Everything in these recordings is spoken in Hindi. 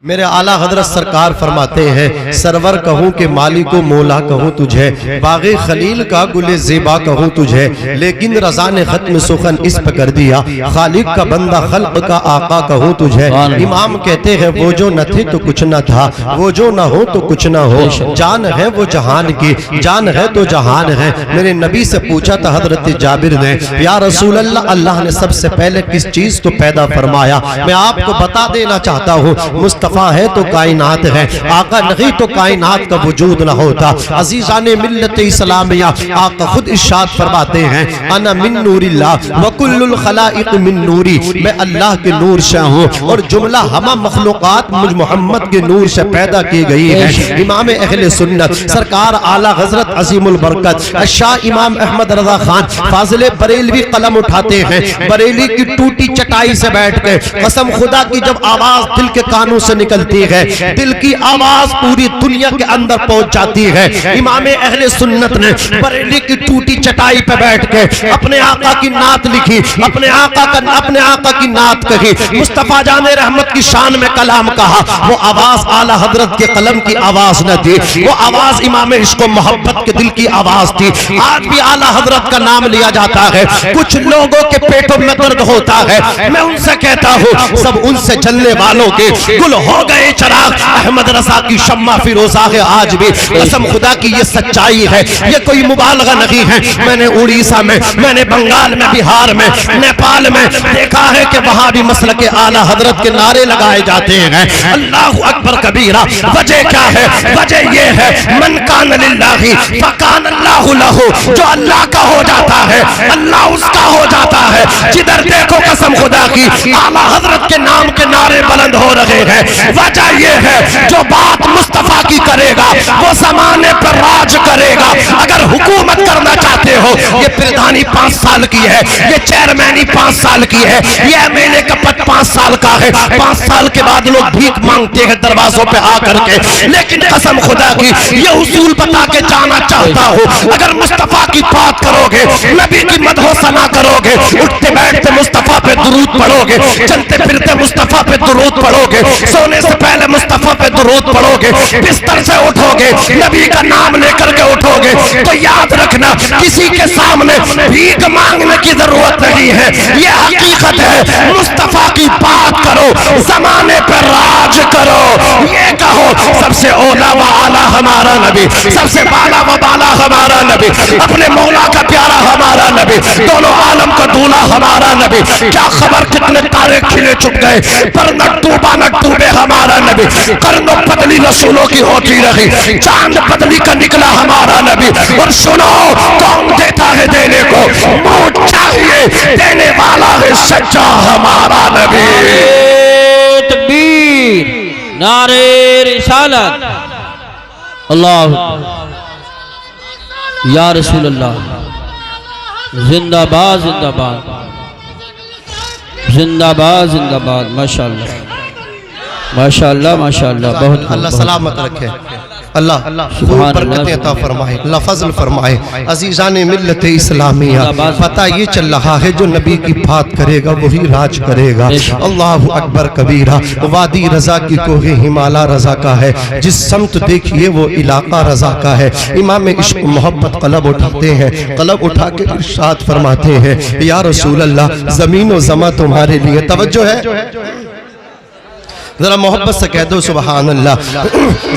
मेरे आला हजरत सरकार फरमाते हैं, सरवर कहूँ कि मालिको मौला कहूँ तुझे, बाग़े खलील का गुले ज़ेबा कहूँ तुझे, लेकिन रज़ा ने ख़त्म सुखन इस पर कर दिया, खालिक का बंदा खल्क़ का आका कहूँ तुझे। इमाम कहते हैं वो जो न थे तो कुछ न था, वो जो न हो तो कुछ न हो, जान है वो जहान की, जान है तो जहान है। मेरे नबी से पूछा था हजरत जाबिर ने, या रसूल अल्लाह, अल्लाह ने सबसे पहले किस चीज़ को पैदा फरमाया? मैं आपको बता देना चाहता हूँ, मुस्तफ़ा है तो कायनात है, आका नहीं तो कायनात का वजूद न होता। अजीज़ाने मिल्लत इस्लामिया आका खुद इरशाद फरमाते हैं, अना मिन नूरिल्लाह व कुल्लुल खलाइक मिन नूरी, मैं अल्लाह के नूर से हूँ और जुमला हमा मखलूकात मुझ मोहम्मद के नूर से पैदा की गई है। इमाम अहले सुन्नत सरकार आला हजरत अजीमुल बरकत शाह इमाम अहमद रजा खान फाजिले बरेलवी कलम उठाते हैं, बरेली की टूटी चटाई से बैठ के कसम खुदा की जब आवाज दिल के कानों से निकलती है, दिल की आवाज पूरी दुनिया के अंदर पहुंच जाती है। इमाम अहले सुन्नत ने बरेली की टूटी चटाई पे बैठ के अपने आका की नात लिखी, अपने आका की नात कही, मुस्तफा जाने रहमत की शान में कलाम कहा। वो आवाज आला हजरत के कलम की आवाज न थी, वो आवाज इमाम इश्क मोहब्बत के दिल की आवाज थी। आज भी आला हजरत का नाम लिया जाता है, कुछ लोगों के पेटों में दर्द होता है, मैं उनसे कहता हूँ सब उनसे जलने वालों के गुल हो गए चिराग। अहमद रजा की शम्मा फिरोजा है आज भी, कसम खुदा की ये सच्चाई है, ये कोई मुबालगा नहीं है। मैंने उड़ीसा में, मैंने बंगाल में, बिहार में, नेपाल में देखा है कि वहां भी मसल के आला हजरत के नारे लगाए जाते हैं, अल्लाहु अकबर कबीरा। वजह क्या है? वजह ये है, मन कान लिल्लाहि फकान अल्लाहु लहु, जो अल्लाह का हो जाता है अल्लाह उसका हो जाता है। जिधर देखो कसम खुदा की आला हजरत के नाम के नारे बुलंद हो रहे हैं। वजह यह है, जो बात मुस्तफा की करेगा वो जमाने पर राज करेगा। अगर हुकूमत करना चाहते हो, ये प्रधानी 5 साल की है, ये चेयरमैनी 5 साल की है, ये एमएलए का पद 5 साल का है, 5 साल के बाद लोग भीख मांगते हैं दरवाजों पे आकर के। लेकिन कसम खुदा की ये उसूल बता के जाना चाहता हूँ, अगर मुस्तफा की बात करोगे, नबी की मदहो सना करोगे, उठते बैठते मुस्तफा पे दुरूद पढ़ोगे, चलते फिरते मुस्तफा पे दुरूद पढ़ोगे, सोने से पहले मुस्तफा पे दुरूद पढ़ोगे, बिस्तर से उठोगे नबी का नाम लेकर के उठोगे, तो याद रखना किसी के सामने भीख मांगने की जरूरत नहीं है। ये हकीकत है, मुस्तफा की बात करो, जमाने पर राज करो। ये कहो सबसे ओला व आला हमारा नबी, सबसे बाला व बाला हमारा नबी, अपने मौला का प्यारा हमारा नबी, दोनों आलम का दूल्हा हमारा नबी। क्या खबर कितने तारे खिले चुक गए, पर न डूबा न डूबे हमारा नबी। कर्नो बदली रसूलों की होती रही, चांद बदली का निकला हमारा नबी। और सुनो कौन देता है देने को, मुंह चाहिए देने वाला है सच्चा हमारा नबी। तकबीर, नारे रिसालत, अल्लाह या रसूल अल्लाह, जिंदाबाद जिंदाबाद जिंदाबाद जिंदाबाद। माशाअल्लाह माशाअल्लाह माशाअल्लाह, बहुत अल्लाह सलामत रखे, अल्लाह बरकतें अता फरमाए, अल्लाह फजल फरमाए। अजीज़ाने मिल्लत इस्लामिया, पता ये चल रहा है जो नबी की बात करेगा वही राज करेगा। अल्लाहु अकबर कबीरा। वादी रजा की कोहे हिमाला रजा का है, जिस समत देखिए वो इलाका रजा का है। इमाम इश्क मोहब्बत कलब उठाते हैं, कलब उठा के इरशाद फरमाते हैं, या रसूल अल्लाह ज़मीन व ज़मा तुम्हारे लिए, तवज्जो है जरा मोहब्बत से कह दो सुभान अल्लाह।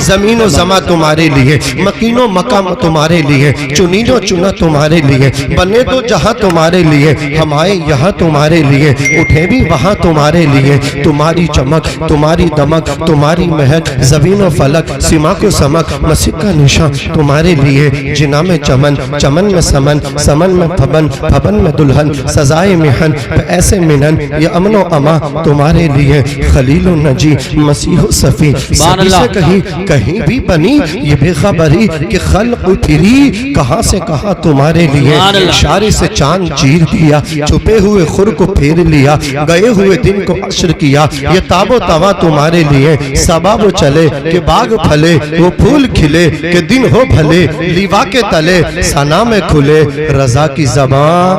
जमीन व ज़मा तुम्हारे लिए, मकीनो मकाम तुम्हारे लिए, चुनीनो चुना तुम्हारे लिए, बने तो जहाँ तुम्हारे लिए, हम आए यहाँ तुम्हारे लिए, उठे भी वहाँ तुम्हारे लिए। तुम्हारी चमक, तुम्हारी दमक, तुम्हारी महक, ज़मीन व फलक, सीमा को समक, मस्जिद का निशान तुम्हारे लिए। जिना में चमन, चमन में समन, समन में फबन, फबन में दुल्हन, सजाए मिहन ऐसे मिनन, ये अमनो अमा तुम्हारे लिए। खलील नजी मसीह सफी, सभी से कहीं भी बनी ये बेखबरी कि खल्क़ फिरी कहाँ से कहाँ तुम्हारे लिए। इशारे से चांद चीर दिया, छुपे हुए खुर को फेर लिया, गए हुए दिन को अशर किया। ये ताबो तवा तुम्हारे लिए, सबा वो चले कि बाग फले, वो फूल खिले कि दिन हो भले, लीवा के तले सना में खुले रजा की ज़बान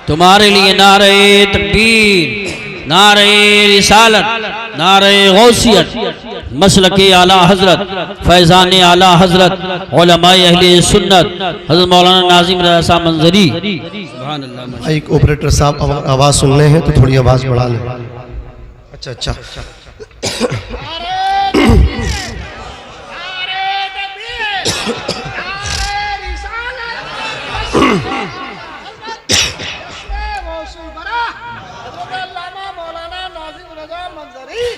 तुम्हारे लिए। नारे तकबीर, नारे रिसालत, नारे गौसियत मसलके आला हजरत फैजान आला हजरत उलमाए अहले सुन्नत हजरत मौलाना नाजिम रज़ा साहब मंजरी। सुभान अल्लाह। एक ऑपरेटर साहब आवाज सुनने हैं तो थोड़ी आवाज बढ़ा लें। अच्छा अच्छा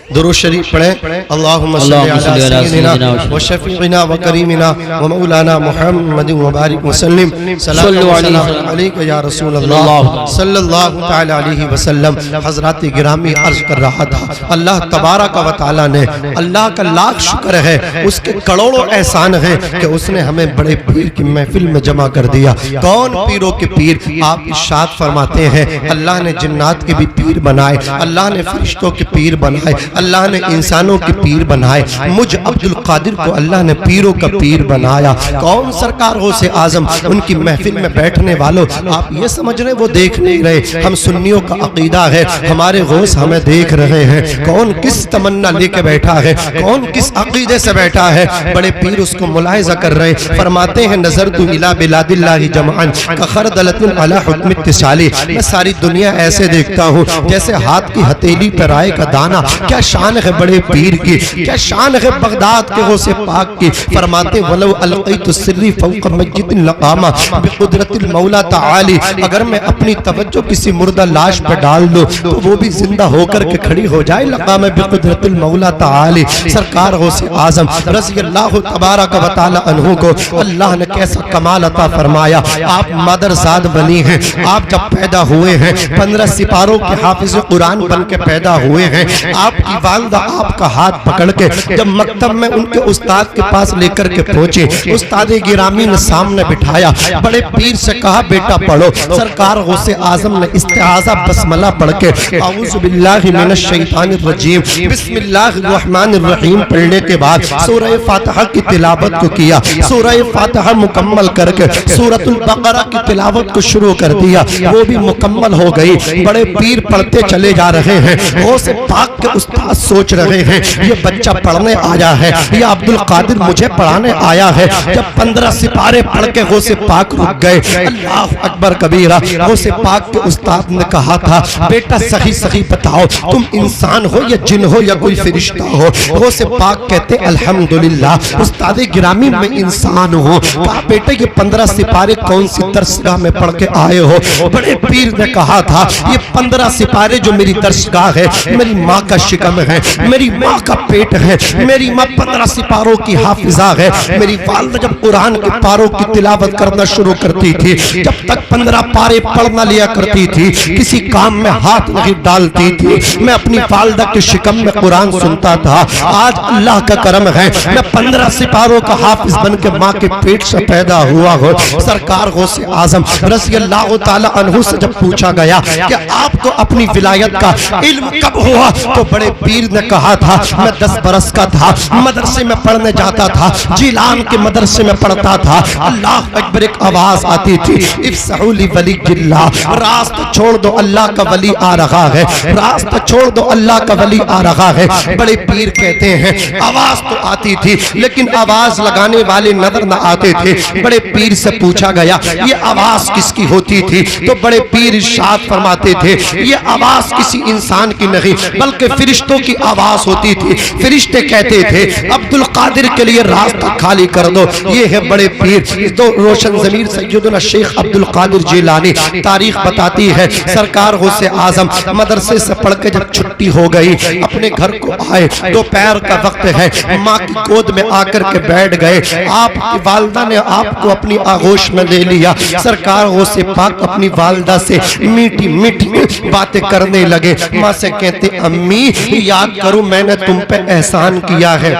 दुरूद शरीफ पढ़ें। अल्लाहुम्मा सल्ली अला सय्यिदिना व शफीइना व करीमिना व मौलाना मुहम्मद व बारिक व सल्लिम सल्लल्लाहु अलैहि या रसूल अल्लाह सल्लल्लाहु तआला अलैहि वसल्लम। हज़रात गिरामी अर्ज कर रहा था, अल्लाह तबारक व तआला ने, अल्लाह का लाख शुक्र है, उसके करोड़ों एहसान है कि उसने हमें बड़े पीर की महफिल में जमा कर दिया। कौन पीरों के पीर? आप इरशाद फरमाते हैं, अल्लाह ने जिन्नात के भी पीर बनाए, अल्लाह ने फरिश्तों के पीर बनाए, अल्लाह ने इंसानों के पीर बनाए। मुझ अब्दुल कादिर को अल्लाह ने पीरों का पीर बनाया। कौन सरकार हो से आजम? उनकी महफिल में बैठने वालों, आप ये समझ रहे वो देख नहीं रहे, हम सुन्नियों का अकीदा है, हमारे गौस हमें देख रहे हैं। कौन किस तमन्ना लेके बैठा है, कौन किस अकीदे से बैठा है, बड़े पीर उसको मुलाहिजा कर रहे। फरमाते हैं, नजर तू इला बिलादिल्लाहि जमअन का खरदलतुन अला हुक्म इत्तिसाली। मैं सारी दुनिया ऐसे देखता हूँ जैसे हाथ की हथेली पर राय का दाना। क्या शान है बड़े पीर की, क्या शान है बगदाद के गौसे पाक की। फरमाते वलो अलक़ैतु सिर्री फौक़ मस्जिदिन लक़ामा बिक़ुदरतिल मौला तआली। अगर मैं अपनी तवज्जो किसी मुर्दा लाश पर डाल दूं तो वो भी जिंदा होकर के खड़ी हो जाए, लक़ामा बिक़ुदरतिल मौला तआली। सरकार गौसे आज़म रज़ियल्लाहु तबारक व तआला अन्हु को अल्लाह ने कैसा कमाल अता फरमाया। आप मदरसाद बनी हैं, आप जब पैदा हुए हैं 15 सिपारों के हाफिज़ कुरान बन के पैदा हुए हैं। आपकी वालिदा आपका हाथ पकड़ के जब मकतब में उनके उस्ताद के पास लेकर के पहुंचे, उस्ताद गिरामी ने सामने बिठाया, बड़े पीर से कहा बेटा पढ़ो। सरकार गौसे आजम ने इस्तिआज़ा बसमला पढ़ के औज़ु बिल्लाहि मिनश शैतानिर रजीम बिस्मिल्लाहिर रहमानिर रहीम पढ़ने के बाद सूरह फातिहा की तिलावत को किया। सूरह फातिहा मुकम्मल करके सूरतुल बकरा की तिलावत को शुरू कर दिया, वो भी मुकम्मल हो गई। बड़े पीर पढ़ते चले जा रहे हैं। गौसे पाक के उस्ताद सोच रहे हैं ये बच्चा पढ़ने आया है, ये अब्दुल कादिर मुझे पढ़ाने आया है। जब 15 सिपारे पढ़ के गौसे पाक रुक गए, अल्लाह अकबर कबीरा। गौसे पाक के उस्ताद ने कहा था बेटा सही सही बताओ तुम इंसान हो या जिन हो या कोई फरिश्ता हो। गौसे पाक कहते अल्हम्दुलिल्लाह उस्ताद गिरामी में इंसान हो। कहा बेटे ये 15 सिपारे कौन सी दरसगाह में पढ़ के आए हो? बड़े पीर ने कहा था ये 15 सिपारे जो मेरी दरसगाह है, मेरी माँ का शिकम है, मेरी माँ का पेट है, मेरी माँ 15 सिपारों की हाफिजा है। मेरी वालिदा जब कुरान के पारों की तिलावत करना शुरू करती थी, जब तक 15 पारे पढ़ना लिया करती थी, किसी काम में हाथ नहीं डालती थी। मैं अपनी वालिदा के शिकम में कुरान सुनता था। आज अल्लाह का करम है मैं 15 सिपारों का हाफिज बन के माँ के पेट से पैदा हुआ हो। सरकार गौसे आजम रज़ियल्लाहु ताला अन्हु से जब पूछा गया कि आपको अपनी विलायत का इल्म कब हुआ, तो बड़े पीर ने कहा था मैं 10 बरस का था, मदरसे में पढ़ने जाता था, जिलान के मदरसे में पढ़ता था। अल्लाह अकबर एक आवाज आती थी इफ्सहू ली वलिय्यिल्लाह, रास्ता छोड़ दो अल्लाह का वली आ रहा है, रास्ता छोड़ दो अल्लाह का वली आ रहा है। बड़े पीर कहते हैं आवाज तो आती थी लेकिन आवाज लगाने वाले नजर न आते थे। बड़े पीर से पूछा गया ये आवाज किसकी होती थी, तो बड़े पीर इरशाद फरमाते थे ये आवाज किसी इंसान की नहीं बल्कि फरिश्तों की आवाज होती थी। फरिश्ते कहते थे अब्दुल कादिर के लिए रास्ता खाली कर दो। ये है बड़े पीर तो रोशन ज़मीर सैयदना शेख अब्दुल कादिर जिलानी। तारीख बताती है सरकार गौसे आजम मदरसे से पढ़ के जब छुट्टी हो गई अपने घर को आए, दोपहर का वक्त है, माँ की गोद में आकर के बैठ गए। आपकी वालिदा ने आपको अपनी आगोश में ले लिया। सरकार गौसे पाक अपनी वालिदा से मीठी मीठी बातें करने लगे। माँ से कहते अम्मी याद करो मैंने तुम पे एहसान किया है।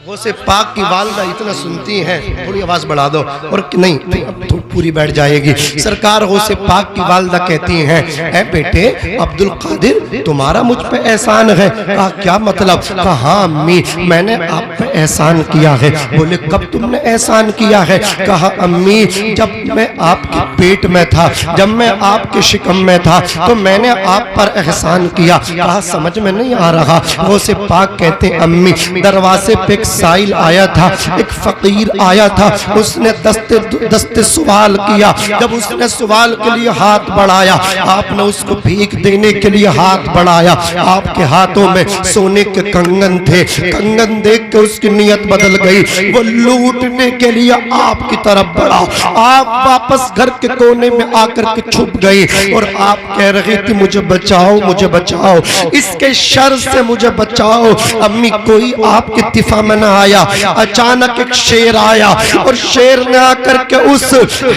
वो से पाक की वालदा इतना सुनती हैं, थोड़ी आवाज बढ़ा दो, और नहीं अब तो पूरी बैठ जाएगी। सरकार वो से पाक की वालदा कहती हैं, ऐ बेटे अब्दुल कादिर तुम्हारा मुझ पे एहसान है। कहा क्या मतलब? कहा हाँ अम्मी मैंने आप पे एहसान किया है। बोले कब तुमने एहसान किया है? कहा अम्मी जब मैं आपके पेट में था, जब मैं आपके शिकम में था तो मैंने आप पर एहसान किया। कहा समझ में नहीं आ रहा। वो से पाक कहते अम्मी दरवाजे पे साइल आया था, एक फकीर आया था, उसने दस्ते सवाल किया। जब उसने सवाल के लिए हाथ बढ़ाया, आपने उसको भीख देने के लिए हाथ बढ़ाया। आपके हाथों में सोने के कंगन थे। कंगन देख के उसकी नियत बदल गई, वो लूटने के लिए आपकी तरफ बढ़ा। आप वापस घर के कोने में आकर के छुप गई और आप कह रहे थे मुझे बचाओ, मुझे बचाओ, इसके शर से मुझे बचाओ। अम्मी कोई आपके तिफा में न आया। अचानक एक शेर आया और शेर ने आकर के उस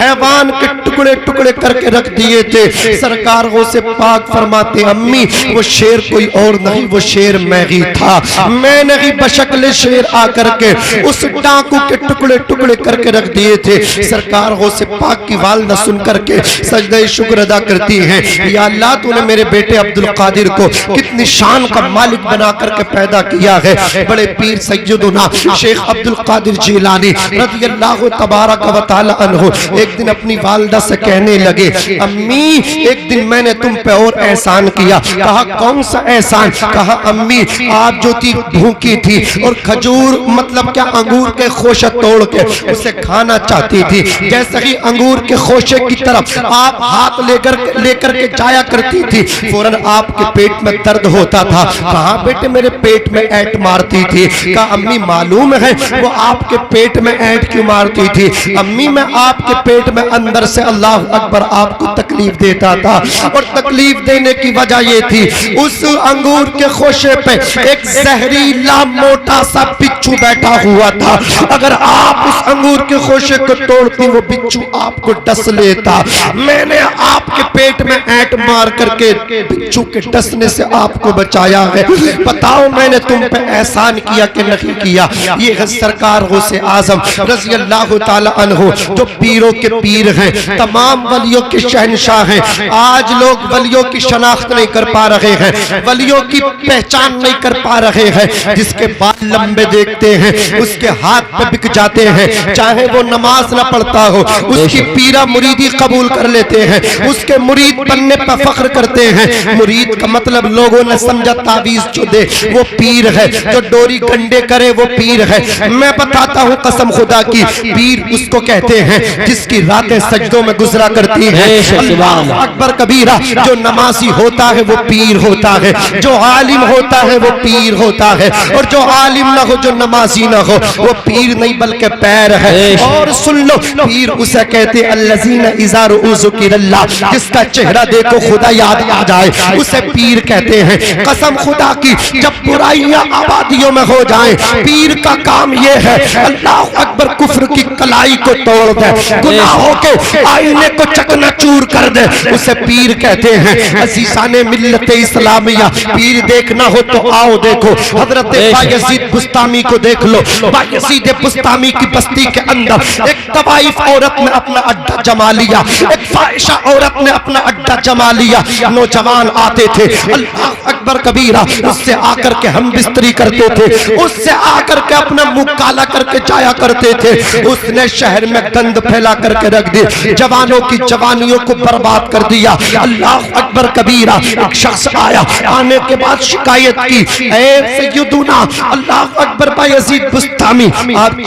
हैवान के टुकड़े टुकड़े करके रख दिए थे। सरकार वो से पाक फरमाते अम्मी वो शेर कोई और नहीं, वो शेर मैं ही था। मैंने ही बशक्ल शेर आकर के उस डाकू के टुकड़े टुकड़े करके रख दिए थे। सरकार वो से पाक की वालदा सुन करके सजदे शुक्र अदा करती हैं, या अल्लाह तूने मेरे बेटे अब्दुल कादिर को कितनी शान का मालिक बना करके पैदा किया है। बड़े पीर सैयदुना शेख अब्दुल कादिर जिलानी रज़ियल्लाहु तबारक व तआला अन्हु एक दिन अपनी वालदा से कहने लगे अम्मी एक दिन मैंने तुम पे और एहसान किया। कहा कौन सा एहसान? कहा अम्मी आप जो थी भूखी थी और खजूर मतलब क्या अंगूर के खोशे तोड़ के उसे खाना चाहती थी। जैसे ही अंगूर के खोशे की तरफ आप हाथ लेकर के जाया करती थी, फौरन आपके पेट में दर्द होता था। कहा बेटे मेरे पेट में ऐंठ मारती थी। कहा अम्मी मालूम है वो आपके पेट में ऐंठ क्यों मारती थी? अम्मी मैं आपके पेट में अंदर से अल्लाह अकबर आपको तकलीफ देता था, और तकलीफ देने की वजह ये थी उस अंगूर के खोशे पे एक जहरीला मोटा सा बिच्छू बैठा हुआ था। अगर आप उस अंगूर के खोशे को तोड़ती वो बिच्छू आपको डस लेता। मैंने आपके पेट में ऐंठ मार करके बिच्छू के डसने से आपको बचाया है। बताओ मैंने तुम पे एहसान किया कि नहीं किया? ये है सरकार गौसे आजम रज़ियल्लाहु ताला अन्हु जो पीरों के पीर हैं, तमाम वलियों के शहंशाह हैं। आज लोग वलियों की शनाख्त नहीं कर पा रहे हैं, वलियों की पहचान नहीं कर पा रहे हैं। जिसके बाल लंबे देखते हैं उसके हाथ पे बिक जाते हैं, चाहे वो नमाज ना पढ़ता हो उसकी पीरा मुरीदी कबूल कर लेते हैं, उसके मुरीद बनने पर फख्र करते हैं। मुरीद का मतलब लोगों ने समझा तावीज जो दे वो पीर है, जो डोरी गंडे करे वो पीर है। मैं बताता हूँ कसम खुदा की, पीर उसको कहते हैं जिसकी रातें सजदों में गुजरा करती हैं। अल्लाह अकबर कबीरा। जो नमाजी होता है वो पीर होता है, जो आलिम होता है वो पीर होता है, और जो आलिम ना हो जो नमाजी ना हो वो पीर नहीं बल्कि पैर है। और सुन लो पीर उसे कहते अल्लज़ीना इज़ा रुज़ुकिरल्लाह, जिसका चेहरा देखो खुदा याद आ जाए उसे पीर कहते हैं। कसम खुदा की जब बुराइयां आबादियों में हो जाएं, पीर का काम ये है अल्लाह अकबर कुफ्र की कलाई को तोड़ दे, गुनाहों के आईने को चकनाचूर कर दे, उसे पीर कहते हैं। अज़ीज़ाने मिल्लत इस्लामिया, पीर देखना हो तो आओ देखो, हजरत बायज़ीद बुस्तामी को देख लो। बायज़ीद बुस्तामी की बस्ती के अंदर एक तवाइफ औरत ने अपना अड्डा जमा लिया, एक फाहिशा औरत ने अपना अड्डा जमा लिया। नौजवान आते थे अल्लाह अकबर कबीरा, उससे आकर के हम बिस्तरी करते थे, उससे आकर के अपना मुंह काला करके जाया करते थे। उसने शहर में गंद फैला करके रख दी, जवानों की जवानियों को बर्बाद कर दिया। अल्लाह अकबर कबीरा। एक शख्स आया, आने के बाद शिकायत की, ऐ सय्यदुना अल्लाह अकबर बायज़ीद बुस्तामी, आप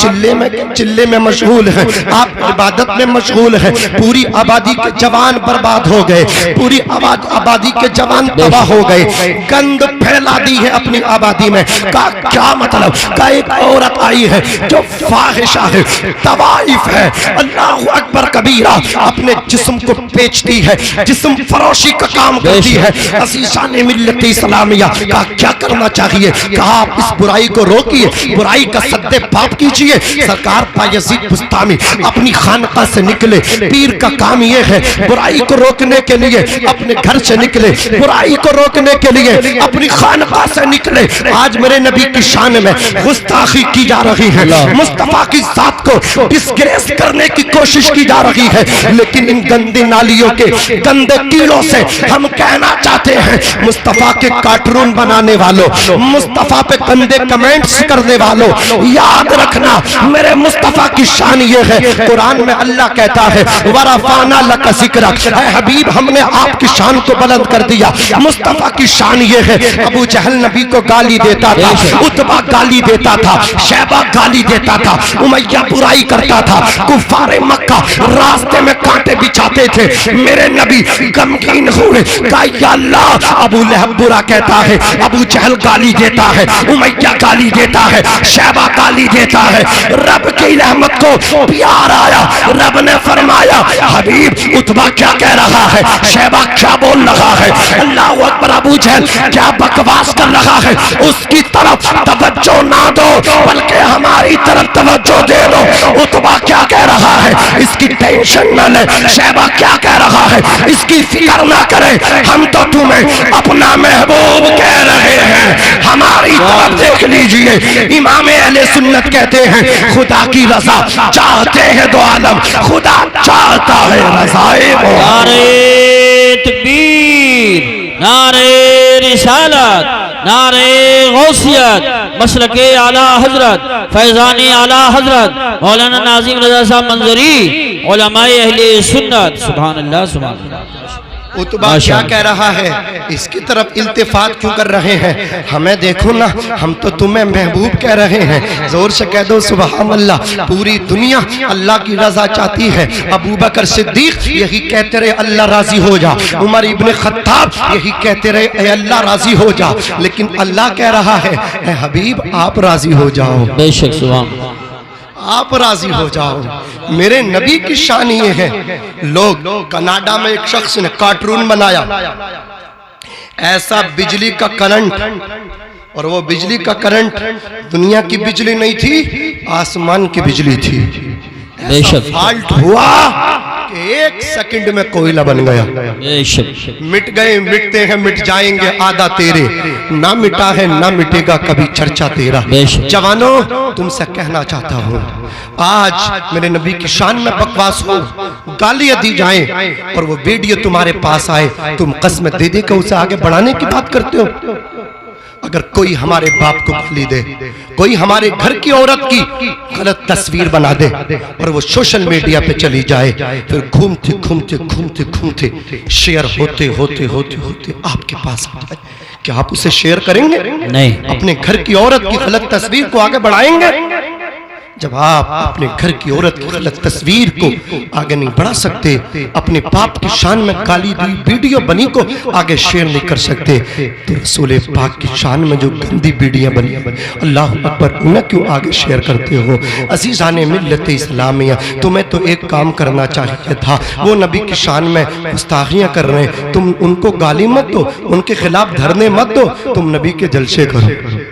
चिल्ले में मशगूल हैं, आप इबादत में मशगूल हैं। पूरी आबादी के जवान बर्बाद हो गए, पूरी आबादी के जवान तबाह हो गए, गंद फैला दी है अपनी आबादी में। का क्या मतलब? का एक औरत आई है जो फाहिशा है, तवाइफ है, अल्लाह अकबर कबीरा, अपने जिस्म को बेचती है, जिस्म फरोशी का काम करती है। अज़ीज़ाने मिल्लत इस्लामिया, का क्या करना चाहिए? कहा आप इस बुराई को रोकिए, बुराई का सद्दे पाप कीजिए। सरकार बायजीद बुस्तामी अपनी खानका से निकले, पीर का काम ये है बुराई को रोकने के लिए अपने घर से निकले, बुराई को रोकने के लिए अपनी खानका से निकले। आज मेरे नबी की शान में गुस्ताखी की जा रही है, मुस्तफा की जात को डिस्ग्रेस करने की कोशिश की जा रही है। लेकिन इन गंदी नालियों के गंदे कीड़ों से हम कहना चाहते हैं, मुस्तफा के कार्टून बनाने वालों, मुस्तफा पे गंदे कमेंट्स करने वालों, याद रखना मेरे मुस्तफा की शान ये है। कुरान में अल्लाह कहता है वरफाना लका ज़िक्रक, ऐ हबीब हमने आपकी शान को बुलंद कर दिया। मुस्तफा की शान ये है, अबू जहल नबी को गाली देता था, उतबा गाली देता था, शैबा गाली देता था, उमैया बुराई करता था, कुफारे मक्का रास्ते में कांटे बिछाते थे। मेरे नबी गमगीन हुए, कहा या अल्लाह अबू लहब बुरा कहता है, अबू जहल गाली देता है, उमैया गाली देता है, शैबा गाली देता है। रब की रहमत को प्यार आया, रब ने फरमाया हबीब उतबा क्या कह रहा है, शैबा क्या बोल रहा है, अल्लाह अकबर, अबू जहल क्या बकवास कर रहा है, उसकी तरफ तवज्जो ना दो बल्कि हमारी तरफ तवज्जो दे दो। उतबा क्या कह रहा है इसकी टेंशन न ले, शैबा क्या कह रहा है इसकी फिक्र ना करे, हम तो तुम्हें अपना महबूब कह रहे हैं, हमारी तरफ देख लीजिए। इमाम अहले सुन्नत कहते हैं खुदा की रजा चाहते हैं दो आलम, खुदा चाहता है रज़ाए वो। नारे तकबीर, नारे रिसालत, नारे गौसियत, मसलके आला हजरत, फैजानी आला हजरत मौलाना नाजिम रजा साहब मंजरी, उलमाए अहले सुन्नत। सुभान अल्लाह, सुभान अल्लाह। उतबा क्या कह रहा है, इसकी तरफ इल्तिफात क्यों कर रहे हैं, हमें देखो ना, हम तो तुम्हें महबूब कह रहे हैं, जोर से कह दो सुभान अल्लाह। पूरी दुनिया अल्लाह की रजा चाहती है, अबू बकर सिद्दीक यही कहते रहे अल्लाह राजी हो जा, उमर इब्ने खत्ताब यही कहते रहे ए अल्लाह राजी हो जा, लेकिन अल्लाह कह रहा है ए हबीब आप राजी हो जाओ, बेशक सुभान आप राजी हो जाओ। मेरे नबी की शान ये है। लोग कनाडा में एक शख्स ने कार्टून बनाया, ऐसा बिजली का करंट, और वो बिजली का करंट दुनिया की बिजली नहीं थी, आसमान की बिजली थी। बेशक फाल्ट हुआ कि 1 सेकंड में कोयला बन गया। बेशक मिट गए, मिटते हैं, मिट जाएंगे आधा तेरे, ना मिटा है ना मिटेगा कभी चर्चा तेरा। जवानों तुमसे कहना चाहता हूँ, आज मेरे नबी की शान में बकवास हो, गालियां दी जाएं और वो वीडियो तुम्हारे पास आए, तुम कसम दे दे कर उसे आगे बढ़ाने की बात करते हो। अगर कोई हमारे बाप को गाली दे, कोई हमारे घर की औरत की गलत तस्वीर बना दे और वो सोशल मीडिया पे चली जाए, फिर घूमते घूमते घूमते घूमते शेयर होते होते होते होते आपके पास आ जाए, क्या आप उसे शेयर करेंगे? नहीं। अपने घर की औरत की गलत तस्वीर को आगे बढ़ाएंगे? जब आप अपने घर की औरत की गलत तस्वीर को आगे नहीं बढ़ा सकते, अपने बाप की शान में गाली दी वीडियो बनी को आगे शेयर नहीं कर सकते, तो रसूल पाक की शान में जो गंदी वीडियो बनी, अल्लाह अकबर, उन्हें क्यों आगे शेयर करते हो? अजीज़ाने मिल्लत इस्लामिया, तुम्हें तो एक काम करना चाहिए था, वो नबी की शान में गुस्ताखियाँ कर रहे हैं, तुम उनको गाली मत दो, उनके खिलाफ धरने मत दो, तुम नबी के जलसे करो।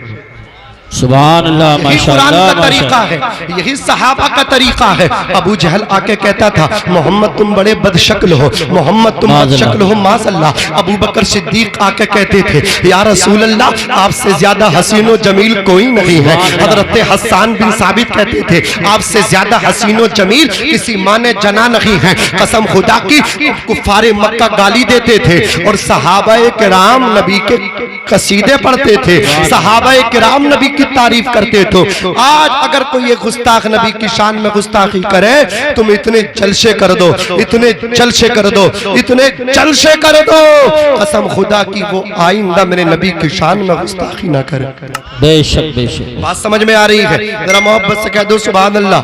सुभान अल्लाह, यही माशाअल्लाह, कुरान का तरीका है, यही सहाबा का तरीका है। अबू जहल आके कहता था मोहम्मद तुम बड़े बदशक्ल हो, मोहम्मद तुम बदशक्ल हो, माशअल्लाह। अबू बकर सिद्दीक आके कहते थे या रसूल अल्लाह आपसे ज्यादा हसीन व जमील कोई नहीं है। हजरत हसन बिन साबित कहते थे आपसे ज्यादा हसीन व जमील किसी माँ ने जना नहीं है, कसम खुदा की। कुफारे मक्का गाली देते थे और सहाबाए किराम नबी के कसीदे पढ़ते थे, सहाबाए किराम नबी की तारीफ करते। तो आज अगर कोई एक गुस्ताख नबी की शान में गुस्ताखी करे, तुम इतने जलसे कर दो, इतने जलसे कर दो, इतने जलसे कर दो, कसम खुदा की वो आइंदा मेरे नबी की शान में गुस्ताखी ना करे। बेशक बेशक। बात समझ में आ रही है? जरा मोहब्बत से कह दो सुभान अल्लाह।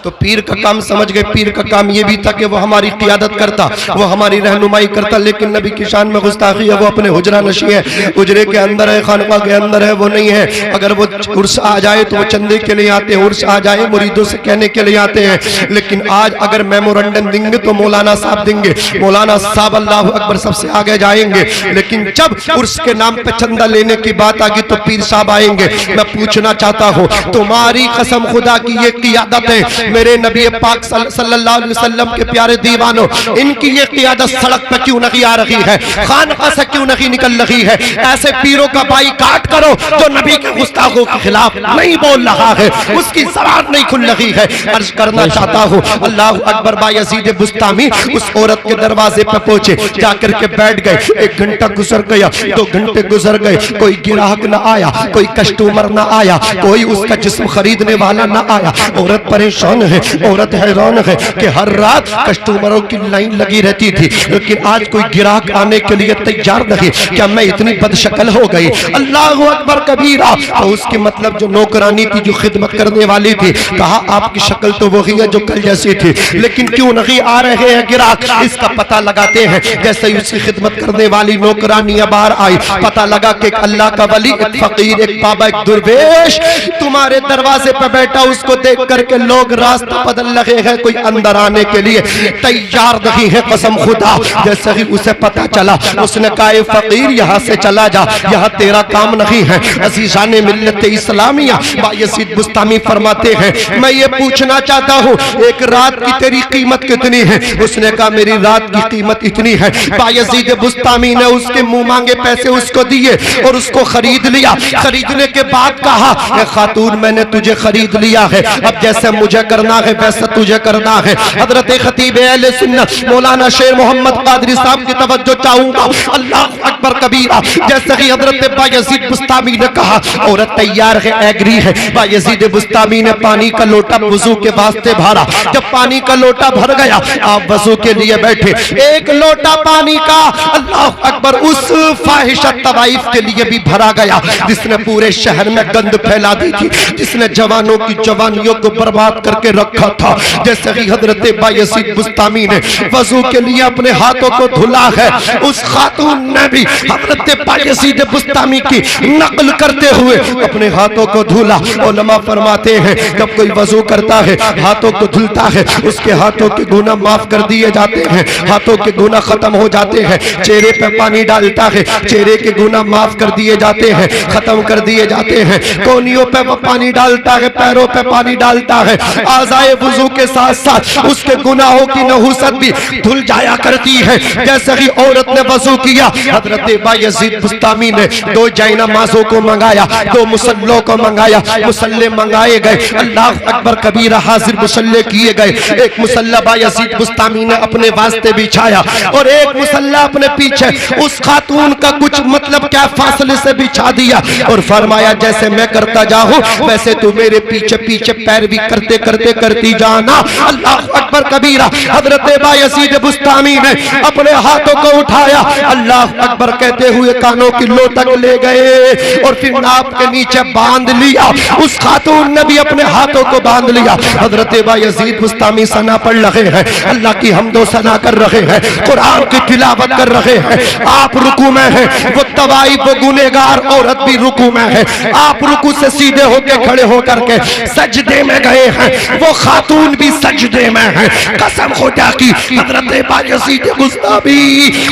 तो पीर का काम समझ गए। पीर का काम ये भी था कि वो हमारी क़ियादत करता, वो हमारी रहनुमाई करता, लेकिन नबी की शान में गुस्ताखी है, वो अपने हुजरा नशी है, हुजरे के अंदर है, खानका के अंदर है, वो नहीं है। अगर वो उर्स आ जाए तो वो चंदे के लिए आते हैं, उर्स आ जाए मुरीदों से कहने के लिए आते हैं। लेकिन आज अगर मेमोरेंडम देंगे तो मौलाना साहब देंगे, मौलाना साहब अल्लाह अकबर सबसे आगे जाएंगे। लेकिन जब उर्स के नाम पे चंदा लेने की बात आ गई तो पीर साहब आएंगे। मैं पूछना चाहता हूँ, तुम्हारी कसम खुदा की ये क़ियादत है, मेरे नबी पाक सल्लल्लाहु अलैहि वसल्लम के प्यारे दीवानों, इनकी ये क़ियादत सड़क पे क्यों नहीं आ रही है, खानका से क्यों नहीं निकल रही है? ऐसे पीरों का बाईकाट करो जो नबी के गुस्ताखों के खिलाफ नहीं बोल रहा है, उसकी ज़बान नहीं खुल रही है। अर्ज करना चाहता हूँ, अल्लाह अकबर। बायजीद बुस्तामी उस औरत के दरवाजे पे पहुंचे, जाकर के बैठ गए। 1 घंटा गुजर गया, 2 घंटे गुजर गए, कोई ग्राहक ना आया, कोई कस्टमर ना आया, कोई उसका जिस्म खरीदने वाला ना आया। औरत परेशान है, औरत हैरान है कि हर रात कस्टमरों की लाइन लगी रहती थी, लेकिन आज कोई ग्राहक आने के लिए तैयार नहीं। क्या मैं इतनी बदशक्ल हो गई? अल्लाह अकबर कबीरा। तो उसके मतलब जो नौकरानी थी, जो खिदमत करने वाली थी, कहा आपकी शक्ल तो वही है जो कल जैसी थी, लेकिन क्यों नहीं आ रहे हैं ग्राहक? इसका पता लगाते हैं। जैसे ही उसकी खिदमत करने वाली नौकरानी बाहर आई, पता लगा कि एक अल्लाह का वली, एक फकीर, एक बाबा, एक दुर्वेश तुम्हारे दरवाजे पर बैठा। उसको देख करके लोग रास्ता बदल रहे हैं, कोई अंदर आने के लिए तैयार नहीं है। कसम खुदा, जैसे ही उसे पता चला, उसने कहा फकीर यहाँ से चला जा, यहाँ तेरा काम नहीं है। अज़ीज़ाने मिल्लत इस्लामिया बायजीद बुस्तामी फरमाते हैं, मैं ये पूछना चाहता हूँ, एक रात की तेरी कीमत कितनी है? उसने कहा मेरी रात की कीमत इतनी है। बायजीद बुस्तामी ने उसके मुंह मांगे पैसे उसको दिए और उसको खरीद लिया। खरीदने के बाद कहा, खातून मैंने तुझे खरीद लिया है, अब जैसे मुझे करना है वैसा तुझे करना है। हजरत खतीब अहले सुन्नत मौलाना शेर मोहम्मद कादरी साहब की तवज्जो चाहूंगा। अल्लाह अकबर कबीरा। जैसे ही हजरत बायजीद बुस्तामी ने कहा, औरत तैयार है, एग्री है। बायजीद बुस्तामी ने पानी का लोटा वजू के वास्ते भरा। जब पानी का लोटा भर गया, आप वजू के लिए बैठे। 1 लोटा पानी का, अल्लाह अकबर, उस फाहिशत तवाइफ के लिए भी भरा गया जिसने पूरे शहर में गंद फैला दी थी, जिसने जवानों की जवानियों को बर्बाद करके रखा था। जैसे ही हजरत बायजीद बुस्तामी ने वजू के लिए अपने हाथों को धुला है, उस खातून ने भी हजरत बायजीद बुस्तामी की नकल करते हुए अपने हाथों को धुला। उलमा फरमाते हैं, जब कोई वजू करता है, हाथों को धुलता है, उसके हाथों के गुनाह माफ कर दिए जाते हैं, हाथों के गुनाह खत्म हो जाते हैं। चेहरे पे पानी डालता है, चेहरे के गुनाह माफ कर दिए जाते हैं, खत्म कर दिए जाते हैं। कोनियों पे वो पानी डालता है, पैरों पे पानी डालता है। आज़ाए वुज़ू के साथ साथ उसके गुनाहों की नहुसत भी धुल जाया करती है। जैसे ही औरत ने वजू किया, हजरत बायजीद बुस्तामी ने 2 जायनमाज़ों को मंगाया, 2 मुसल्लों को मंगाया, मुसल्ले मंगाए गए। अल्लाह अकबर कबीरा, हाजिर मुसल्ले किए गए। एक मुसल्ला बायजीद बुस्तामी ने अपने वास्ते बिछाया और एक मुसल्ला अपने पीछे उस खातून का कुछ मतलब क्या फासले से बिछा दिया और फरमाया, जैसे मैं करता जाऊं वैसे तू मेरे पीछे पीछे पैरवी करते करते करती जाना। अल्लाह अकबर कबीरा। हजरत बायजीद बुस्तामी ने अपने हाथों को उठाया, अल्लाह अकबर कहते हुए कानों की लो तक ले गए और फिर नाप के नीचे बांध लिया। उस खातून ने भी अपने हाथों को बांध लिया। हजरत बायजीद बुस्तामी सना पढ़ रहे हैं, अल्लाह की हमदो सना कर रहे हैं, कुरान की तिलावत कर रहे हैं। आप रुकू में हैं, वो तवाई वो गुनेगार औरत भी रुकू में है। आप रुकू से सीधे होके खड़े होकर के सजदे में गए हैं, वो खातून भी सजदे में है। कसम खुदा की, हजरत बायजीद बुस्तामी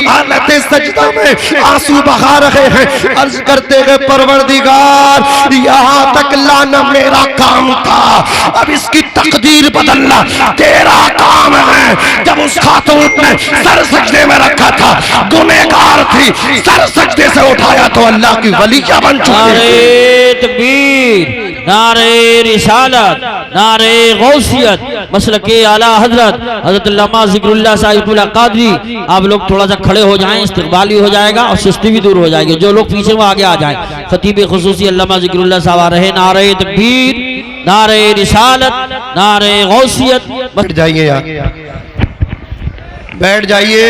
हालत सजदा में आंसू बहा रहे हैं। अर्ज करते गए, परवरदिगार यहाँ तक लाना मेरा काम था, अब इसकी तकदीर बदलना तेरा काम है। जब उस खातून ने सर सजदे में रखा था, गुनहगार थी, सर सजदे से उठाया तो अल्लाह की वलिया बन चुकी। नारे तकबीर, नारे रिसालत, नारे गौसियत, मसलके आला हजरत हजरत अल्लामा ज़िक्रुल्लाह साहिबुल्लाह कादरी। आप लोग थोड़ा सा खड़े हो जाएं, इस्तिक़बाली हो जाएगा और सुस्ती भी दूर हो जाएगी। जो लोग पीछे वो आगे आ जाएं। खतीब खुसूसी अल्लामा ज़िक्रुल्लाह साहब आ रहे। नारे तकबीर, नारे रिसालत, नारे गौसियत। बैठ जाइए यार, बैठ जाइए।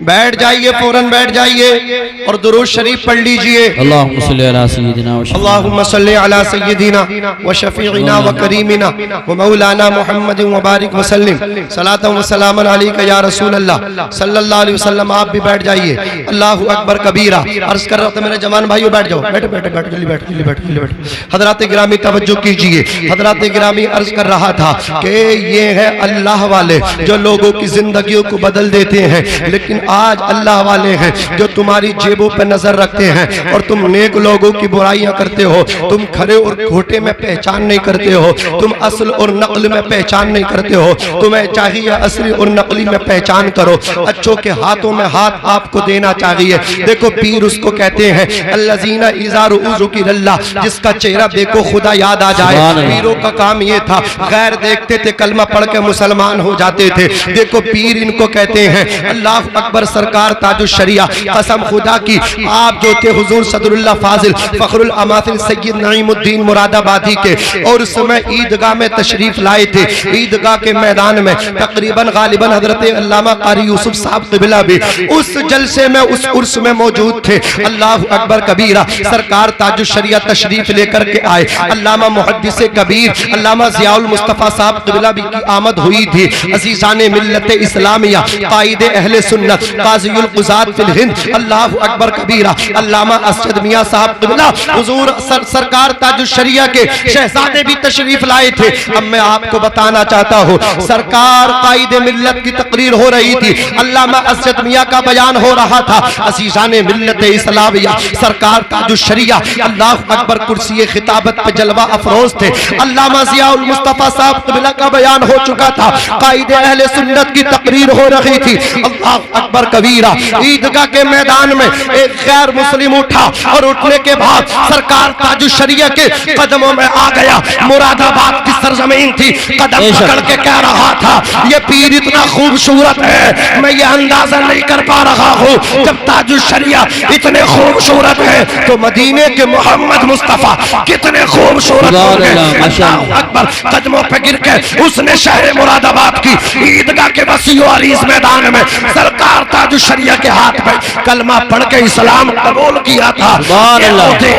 बैठ जाइए, फौरन बैठ जाइए और दुरूद शरीफ पढ़ लीजिए। अल्लाहुम्मा सल्ली अला सय्यिदिना अल्लाहुम्मा सल्ली अला सय्यिदिना व शफीइना व करीमिना व मौलाना मुहम्मद व बारिक व सल्लिम सलातन व सलामन अलैका या रसूल अल्लाह सल्लल्लाहु अलैहि वसल्लम। आप भी बैठ जाइए। अल्लाहु अकबर कबीरा। अर्ज कर रहा था मेरे जवान भाइयों, बैठ जाओ, बैठो बैठो बैठो, जल्दी बैठो, जल्दी बैठो, जल्दी बैठो। हजरात गिरामी तवज्जो कीजिए। हजरात गिरामी अर्ज कर रहा था कि ये है अल्लाह वाले जो लोगों की जिंदगियों को बदल देते हैं, लेकिन आज अल्लाह वाले हैं जो तुम्हारी जेबों पर नजर रखते हैं और तुम नेक लोगों की बुराइयां करते हो। तुम खरे और खोटे में पहचान नहीं करते हो, तुम असल और नकल में पहचान नहीं करते हो। तुम्हें चाहिए असली और नकली में पहचान करो। अच्छों के हाथों में हाथ आपको देना चाहिए। देखो पीर उसको कहते हैं अल्लज़ीना इज़ा रुज़ुकिरल्लाह, जिसका चेहरा देखो खुदा याद आ जाए। पीरों का काम ये था, गैर देखते थे, कलमा पढ़ के मुसलमान हो जाते थे। देखो पीर इनको कहते हैं। अल्लाह अकबर सरकार ताजुश शरिया, कसम खुदा की आप जो थे हुजूर सदरुल्लाह फाजिल फखरुल अमासिल सय्यद नईमुद्दीन मुरादाबादी के, और उस समय ईदगाह में तशरीफ लाए थे। ईदगाह के मैदान में तकरीबन गालिबन हजरत अल्लामा कारी यूसुफ साहब क़िबला भी उस जलसे में, उस उर्स में मौजूद थे। अल्लाह अकबर कबीरा। सरकार ताजुश शरिया तशरीफ लेकर के आए। अल्लामा मुहद्दिस कबीर अल्लामा ज़ियाउल मुस्तफ़ा साहब क़िबला भी की आमद हुई थी। अज़ीज़ाने मिल्लत इस्लामिया, कायदे अहले सुन्नत, काज़ियुल क़ुज़ात फिल हिंद, अल्लाह अकबर कबीरा अल्लामा असद मियां साहब क़िबला हुजूर सरकार ताजुश शरिया के शहजादे भी तशरीफ लाए थे। अब मैं आपको बताना चाहता हूँ, सरकार कायदे मिल्लत की तकरीर हो रही थी, अल्लामा असद मियां का बयान हो रहा था। अज़ीज़ाने मिल्लत इस्लामिया, सरकार ताजुश शरिया अल्लाह अकबर कुर्सी खिताबत पे जलवा अफरोज थे। अल्लामा ज़ियाउल मुस्तफ़ा साहब क़िबला का बयान हो चुका था, कायदे अहले सुन्नत की तकरीर हो रही थी। अल्लाह अकबर कबीरा। ईदगाह के मैदान में एक गैर मुस्लिम उठा और उठने के बाद सरकार ताजुश शरिया के कदमों में आ गया। मुरादाबाद की सरजमीन थी, कदम पकड़ के कह रहा था ये पीर इतना खूबसूरत है, मैं ये अंदाजा नहीं कर पा रहा हूँ। जब ताजुश शरिया इतने खूबसूरत है तो मदीने के मोहम्मद मुस्तफ़ा कितने खूबसूरत होंगे। अल्लाह अकबर। कदमों पे गिर के उसने शहर मुरादाबाद की ईदगाह के वसीओ अरीज मैदान में सरकार ताजुश शरिया के हाथ में कलमा पढ़ के इस्लाम कबूल किया था।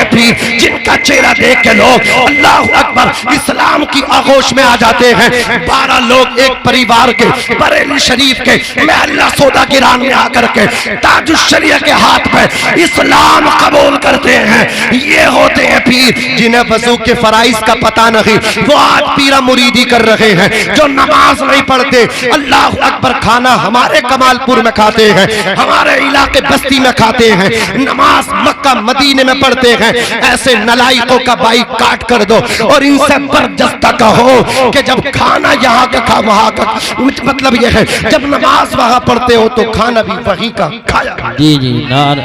पीर जिनका चेहरा देख के लोग अल्लाह अकबर इस्लाम की आगोश में आ जाते हैं। 12 लोग एक परिवार के बरेली शरीफ के महल्ला सौदा गिरान में आकर के ताजुश शरिया के हाथ में इस्लाम कबूल करते हैं। ये होते हैं पीर जिन्हें वज़ू के फराइज का पता नहीं, वो आज पीरा मुरीदी कर रहे हैं। जो नमाज नहीं पढ़ते, अल्लाह अकबर खाना हमारे कमालपुर में खाते हैं, हमारे इलाके बस्ती में खाते हैं, नमाज मक्का मदीने में पढ़ते हैं। ऐसे नलायकों का बाइक काट कर दो और इनसे बर्जस्ता कहो कि जब खाना यहाँ का खा वहाँ का, मतलब यह है जब नमाज वहाँ पढ़ते हो तो खाना भी वहीं का खाया। जी जी नार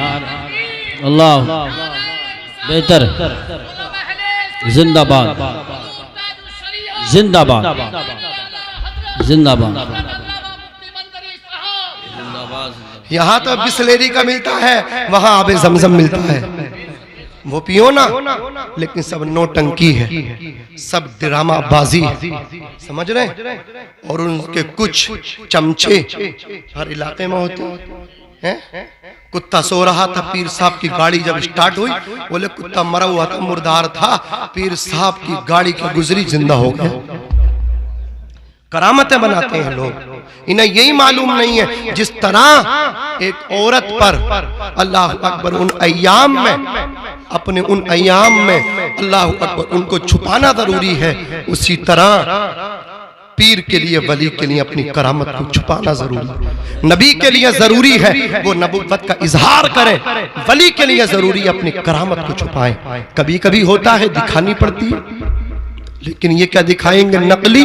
अल्लाह बेहतर। जिंदाबाद जिंदाबाद जिंदाबाद। यहाँ तो बिस्लेरी का मिलता है, वहाँ आबे ज़मज़म मिलता है, वो पियो ना। लेकिन सब नोटंकी है, सब ड्रामा बाजी, समझ रहे हैं। और उनके कुछ चमचे हर इलाके में होते हैं। कुत्ता सो रहा था, पीर साहब की गाड़ी जब स्टार्ट हुई, बोले कुत्ता मरा हुआ था, मुर्दार था, पीर साहब की गाड़ी की गुजरी जिंदा हो गया। करामतें बनाते हैं लोग, इन्हें यही मालूम नहीं है जिस तरह एक औरत पर अल्लाह अकबर उन अय्याम में, अपने उन अय्याम में अल्लाह अकबर उनको छुपाना जरूरी है, उसी तरह पीर के लिए, वली के लिए अपनी करामत को छुपाना जरूरी है। नबी के लिए जरूरी है वो नबुव्वत का इजहार करे, वली के लिए जरूरी है अपनी करामत को छुपाए। कभी कभी होता है दिखानी पड़ती है, लेकिन ये क्या दिखाएंगे, नकली।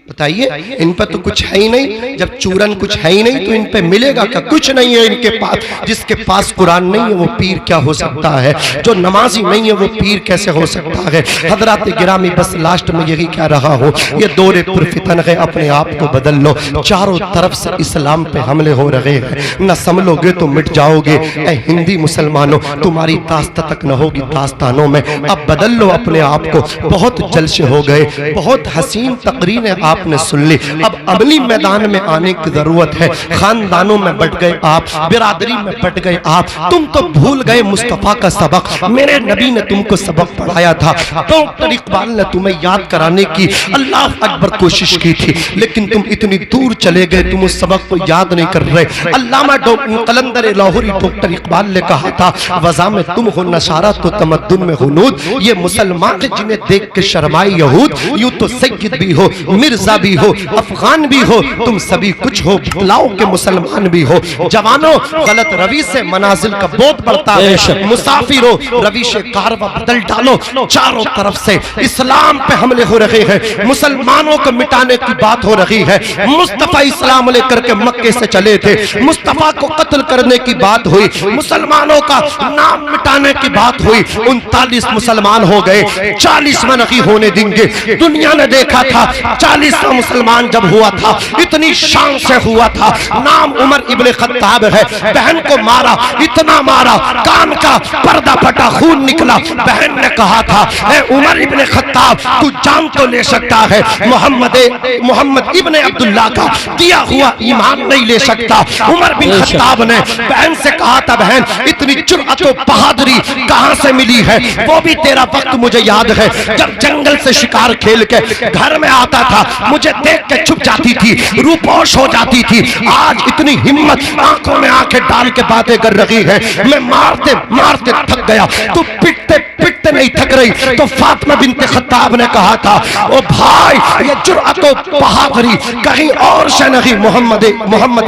बताइए, इन पर तो कुछ है ही नहीं। जब चूरन कुछ है ही नहीं तो इन पे मिलेगा क्या? कुछ नहीं है इनके पास। जिसके पास कुरान नहीं है वो पीर क्या हो सकता है? जो नमाजी नहीं है वो पीर कैसे हो सकता है? हजरात गिरामी, बस लास्ट में यही कह रहा हूँ, ये दौरे पुरफितन है, अपने आप को बदल लो। चारों तरफ से इस्लाम पे हमले हो रहे हैं, न संभलोगे तो मिट जाओगे। ऐ हिंदी मुसलमानों, तुम्हारी दास्ता तक न होगी दास्तानों में। अब बदल लो अपने आप को। बहुत जलसे हो गए, बहुत हसीन तकरीरें आपने सुन ली, अब अमली मैदान में आने की जरूरत है। खानदानों में बट गए आप, बिरादरी में बट गए आप, तुम तो भूल गए मुस्तफा का सबक। मेरे नबी ने तुमको सबक पढ़ाया था, डॉक्टर इकबाल ने तुम्हें याद कराने की अल्लाह अकबर कोशिश की थी, लेकिन तुम इतनी दूर चले गए, तुम उस सबक को याद नहीं कर रहे। अल्लामा कलंदर लाहौरी डॉक्टर इकबाल ने कहा था, वज़ा में तुम हो नशारा तो तमद्दुन में हुनूद। ये मुसलमान जिन्हें देख के शर्माए यहूद, यूं तो सैयद भी हो, मिर्जा भी हो, अफगान भी हो, तुम सभी कुछ हो, बतलाओ के मुसलमान भी हो। जवानों, गलत रवि से मनाजिल का बोध बढ़ता है। मुसाफिरों, रविश कारवा बदल डालो। चारों तरफ से इस्लाम पे हमले हो रहे हैं, मुसलमानों को मिटाने की बात हो रही है। मुस्तफा इस्लाम लेकर के मक्के से चले थे, मुस्तफा को कत्ल करने की बात हुई, मुसलमानों का नाम मिटाने की बात हुई। 39 मुसलमान हो गए, 40 में नहीं होने देंगे। दुनिया ने देखा था 40वां मुसलमान जब हुआ था, इतनी शान से हुआ था। नाम उमर इब्ने खत्ताब है। बहन को मारा, इतना मारा, कान का पर्दा फटा, खून निकला। बहन ने कहा था, ए उमर इब्ने खत्ताब, तू जान तो ले सकता है, मोहम्मद इब्ने अब्दुल्ला का दिया हुआ ईमान नहीं ले सकता। उमर बिन खत्ताब ने बहन से कहा था, बहन इतनी जुर्अत और बहादुरी कहां से मिली है? वो भी तेरा वक्त मुझे याद है, जब जंगल से शिकार खेल के घर में आता था, मुझे देख के छुप जाती थी, रूपोश हो जाती थी। आज इतनी हिम्मत, आंखों में आंखें डाल के बातें कर रही है। मैं मारते मारते थक गया, तू पिटते पिटते नहीं थक रही। तो फातिमा बिनते खत्ताब ने कहा था, ओ भाई ये जुर्अत और बहादुरी कहीं और से नहीं, मोहम्मद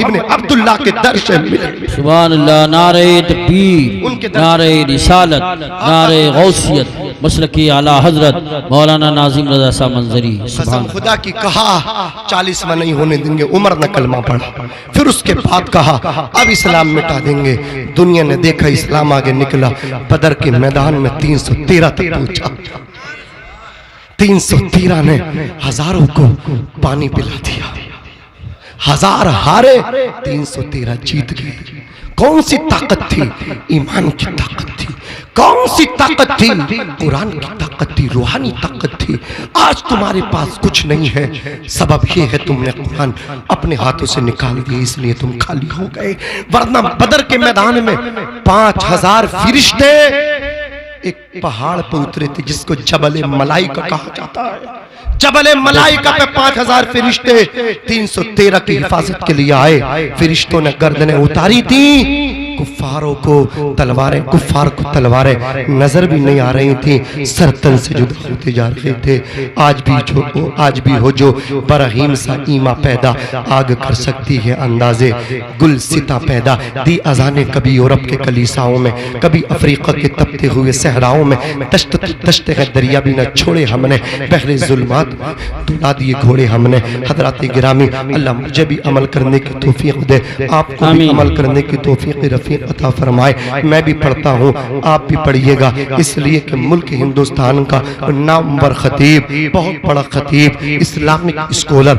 इब्ने अब्दुल्ला के दर से मिले। सुभान अल्लाह। नारे तकबीर, नारे रिसालत, नारे गौसियत, मसलकी आला हजरत मौलाना नाजिम रज़ा साहब मंजरी। कसम खुदा की कहा 40 में नहीं होने देंगे। उमर ने कलमा पढ़ा, फिर उसके बाद कहा अब इस्लाम मिटा देंगे। दुनिया ने देखा इस्लाम आगे निकला, बदर के मैदान में 313 तक पहुंचा। 313 ने हजारों को पानी पिला दिया। 1000 हारे, 313 जीत गए। कौन सी ताकत थी? ईमान की ताकत थी। कौन सी ताकत थी? कुरान की ताकत थी, रूहानी ताकत थी। आज तुम्हारे पास कुछ नहीं है, सबब ये है तुमने कुरान अपने हाथों से निकाल दिए, इसलिए तुम खाली हो गए। वरना बदर के मैदान में 5000 फरिश्ते एक पहाड़ पर उतरे थे, जिसको जबल मलाइका कहा जाता है। जबल मलाइका पे 5000 फरिश्ते 313 की हिफाजत के लिए आए। फरिश्तों ने गर्दनें उतारी थी, कुफ्फारों को तलवारें, कुफ्फार को तलवारें नजर भी नहीं आ रही थी, सरतन से जुदा होते जा रहे थे। आज भी हो जो बरहीम सा ईमा पैदा, आग कर सकती है अंदाजे गुल सिता पैदा। दी अजाने कभी यूरोप के कलीसाओं में, कभी अफ्रीका के तपते हुए सहराओं में। तश्ते हैं दरिया भी न छोड़े हमने, बहरे जुल्मात दुला दिए घोड़े हमने। हजरात गिरामी, अल्लाह मुझे भी अमल करने की तौफीक दे, आपको भी अमल करने की तौफीक रफीक अता फरमाए। मैं भी पढ़ता हूँ, आप भी पढ़िएगा, इसलिए कि मुल्क हिंदुस्तान का नामवर खतीब, बहुत बड़ा खतीब, इस्लामिक स्कॉलर,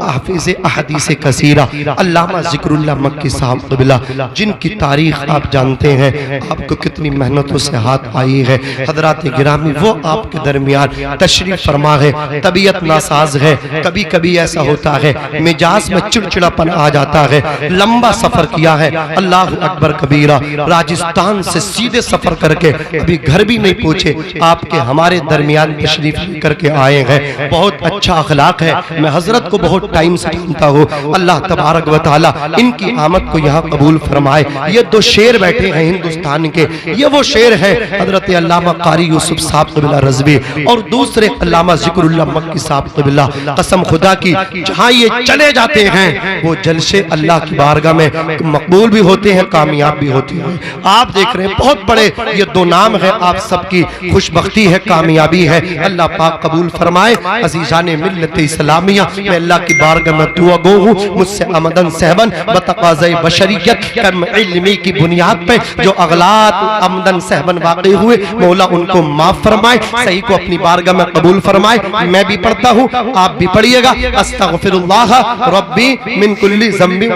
हाफिज अहदीस कसीरा, अल्लामा ज़िक्रुल्लाह मक्की साहब क़िबला, जिनकी तारीख आप जानते हैं, आपको कितनी मेहनतों से हाथ आई है। हजरात गिरामी, वो आपके दरमियान तशरीफ फरमा है। तबीयत नासाज है, कभी कभी ऐसा होता है मिजाज में चिड़चिड़ापन आ जाता है। लंबा सफर किया है, अल्लाह अकबर कबीरा, राजस्थान से सीधे सफर करके अभी घर भी नहीं पहुंचे, आपके हमारे दरमियान तशरीफ करके आए हैं। बहुत अच्छा अखलाक है, मैं हजरत को बहुत टाइम से जानता हूँ। अल्लाह तबारक व तआला इनकी आमद को यहाँ कबूल फरमाए। ये 2 शेर बैठे हैं हिंदुस्तान के, ये वो शेर है हजरत अल्लामा कारी यूसुफ साहब क़िबला रज़वी और दूसरे अल्लामा ज़िक्रुल्लाह मक्की साहब क़िबला। कसम खुदा की, जहाँ ये चले जाते हैं वो जलसे अल्लाह की बारगाह में मकबूल भी होते हैं, कामयाब भी होती है। आप देख रहे हैं बहुत बड़े ये 2 नाम है, आप सबकी खुशबख्ती है, कामयाबी है। अल्लाह पाक कबूल फरमाए। अज़ीज़ाने मिल्लत इस्लामिया, मैं अल्लाह की बारगाह में दुआ गो हूँ, मुझसे अमदन सहबन बतक़ाज़े बशरियत कम इल्मी की बुनियाद पे जो अगलात अमदन सहबन वाक़ई हुए, मौला उनको माफ फरमाए, सही को अपनी बारगाह में कबूल फरमाए। मैं भी पढ़ता हूँ, आप भी पढ़िएगा। अस्तग़फिरुल्लाह रब्बी मिन कुल्ली ज़म्बिन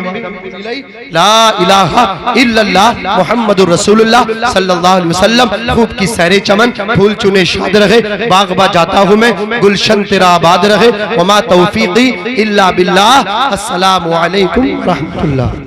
ला इलाहा इल्लल्लाह मुहम्मदुर रसूलुल्लाह सल्लल्लाहु अलैहि वसल्लम। खूब की सैरे चमन, फूल चुने शाद रहे, बागबा जाता हूँ मैं, गुलशन तेरा आबाद रहे। वमा तौफीकी इल्ला बिल्लाह। अस्सलामु अलैकुम व रहमतुल्लाह।